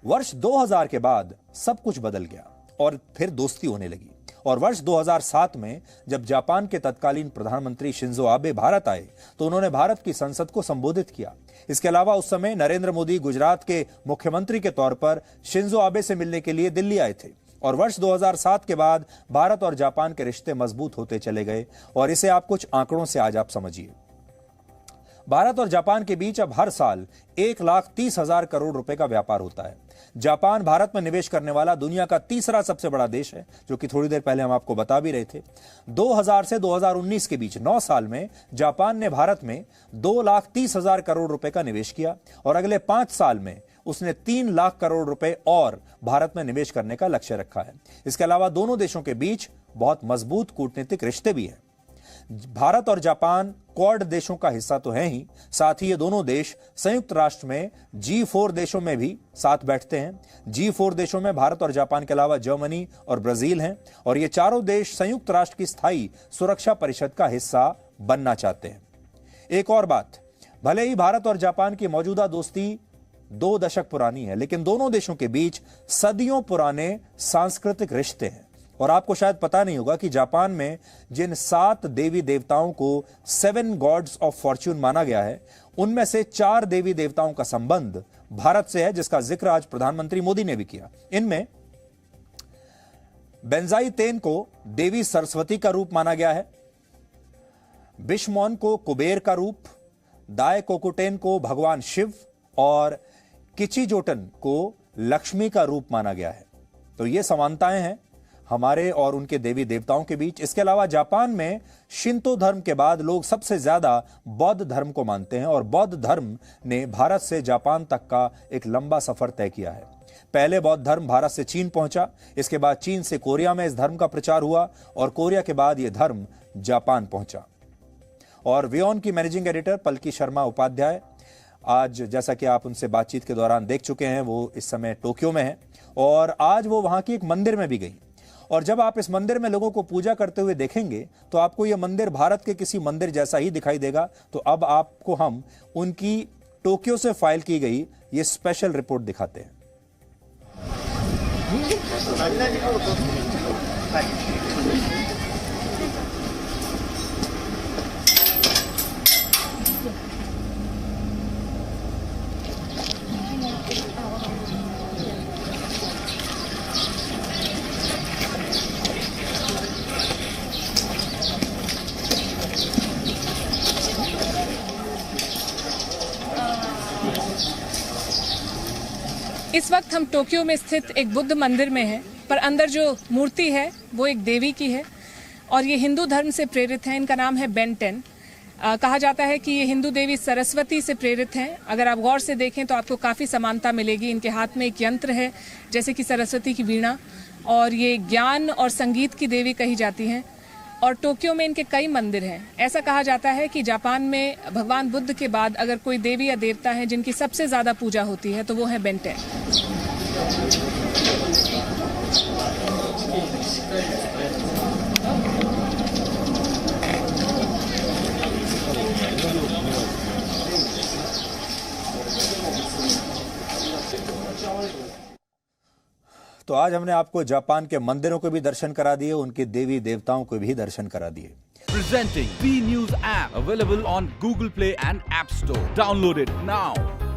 वर्ष 2000 के बाद सब कुछ बदल गया और फिर दोस्ती होने लगी। और वर्ष 2007 में जब जापान के तत्कालीन प्रधानमंत्री शिंजो आबे भारत आए तो उन्होंने भारत की संसद को संबोधित किया। इसके अलावा उस समय नरेंद्र मोदी गुजरात के मुख्यमंत्री के तौर पर शिंजो आबे से मिलने के लिए दिल्ली आए थे। और वर्ष 2007 के बाद भारत और जापान के रिश्ते मजबूत होते चले गए। और इसे आप कुछ आंकड़ों से आज आप समझिए। भारत और जापान के बीच अब हर साल 1,30,000 करोड़ रुपए का व्यापार होता है। जापान भारत में निवेश करने वाला दुनिया का तीसरा सबसे बड़ा देश है, जो कि थोड़ी देर पहले हम आपको बता भी रहे थे। 2000 से 2019 के बीच 9 साल में जापान ने भारत में 2,30,000 करोड़ रुपए का निवेश किया और अगले 5 साल में उसने 3 लाख करोड़ रुपए और भारत में निवेश करने का लक्ष्य रखा है। इसके अलावा दोनों देशों के बीच बहुत मजबूत कूटनीतिक रिश्ते भी हैं। भारत और जापान क्वाड देशों का हिस्सा तो है ही, साथ ही ये दोनों देश संयुक्त राष्ट्र में G4 देशों में भी साथ बैठते हैं। G4 देशों में भारत और जापान के अलावा जर्मनी और ब्राजील हैं और ये चारों देश संयुक्त राष्ट्र की स्थायी सुरक्षा परिषद का हिस्सा बनना चाहते हैं। एक और बात, भले ही भारत और जापान की मौजूदा दोस्ती 2 दशक पुरानी है, लेकिन दोनों देशों के बीच सदियों पुराने सांस्कृतिक रिश्ते हैं। और आपको शायद पता नहीं होगा कि जापान में जिन 7 देवी देवताओं को 7 गॉड्स ऑफ फॉर्च्यून माना गया है, उनमें से 4 देवी देवताओं का संबंध भारत से है, जिसका जिक्र आज प्रधानमंत्री मोदी ने भी किया। इनमें बेंजाई तेन को देवी सरस्वती का रूप माना गया है, बिश्मोन को कुबेर का रूप, दाय कोकुटेन को भगवान शिव और किचिजोटन को लक्ष्मी का रूप माना गया है। तो ये समानताएं हैं हमारे और उनके देवी देवताओं के बीच। इसके अलावा जापान में शिंतो धर्म के बाद लोग सबसे ज्यादा बौद्ध धर्म को मानते हैं और बौद्ध धर्म ने भारत से जापान तक का एक लंबा सफर तय किया है। पहले बौद्ध धर्म भारत से चीन पहुंचा, इसके बाद चीन से कोरिया में इस धर्म का प्रचार हुआ और कोरिया के बाद यह धर्म जापान पहुंचा। और वियोन की मैनेजिंग एडिटर पलकी शर्मा उपाध्याय, आज जैसा कि आप उनसे बातचीत के दौरान देख चुके हैं, वो इस समय टोक्यो में है और आज वो वहां की एक मंदिर में भी गई। और जब आप इस मंदिर में लोगों को पूजा करते हुए देखेंगे तो आपको यह मंदिर भारत के किसी मंदिर जैसा ही दिखाई देगा। तो अब आपको हम उनकी टोक्यो से फाइल की गई ये स्पेशल रिपोर्ट दिखाते हैं। इस वक्त हम टोक्यो में स्थित एक बुद्ध मंदिर में हैं, पर अंदर जो मूर्ति है वो एक देवी की है और ये हिंदू धर्म से प्रेरित है। इनका नाम है बेंटेन। कहा जाता है कि ये हिंदू देवी सरस्वती से प्रेरित हैं। अगर आप गौर से देखें तो आपको काफ़ी समानता मिलेगी। इनके हाथ में एक यंत्र है जैसे कि सरस्वती की वीणा, और ये ज्ञान और संगीत की देवी कही जाती हैं। और टोक्यो में इनके कई मंदिर हैं। ऐसा कहा जाता है कि जापान में भगवान बुद्ध के बाद अगर कोई देवी या देवता है जिनकी सबसे ज़्यादा पूजा होती है तो वो है बेंटेन। तो आज हमने आपको जापान के मंदिरों के भी दर्शन करा दिए, उनके देवी देवताओं को भी दर्शन करा दिए। Presenting B News app available on Google Play and App Store. Download it now.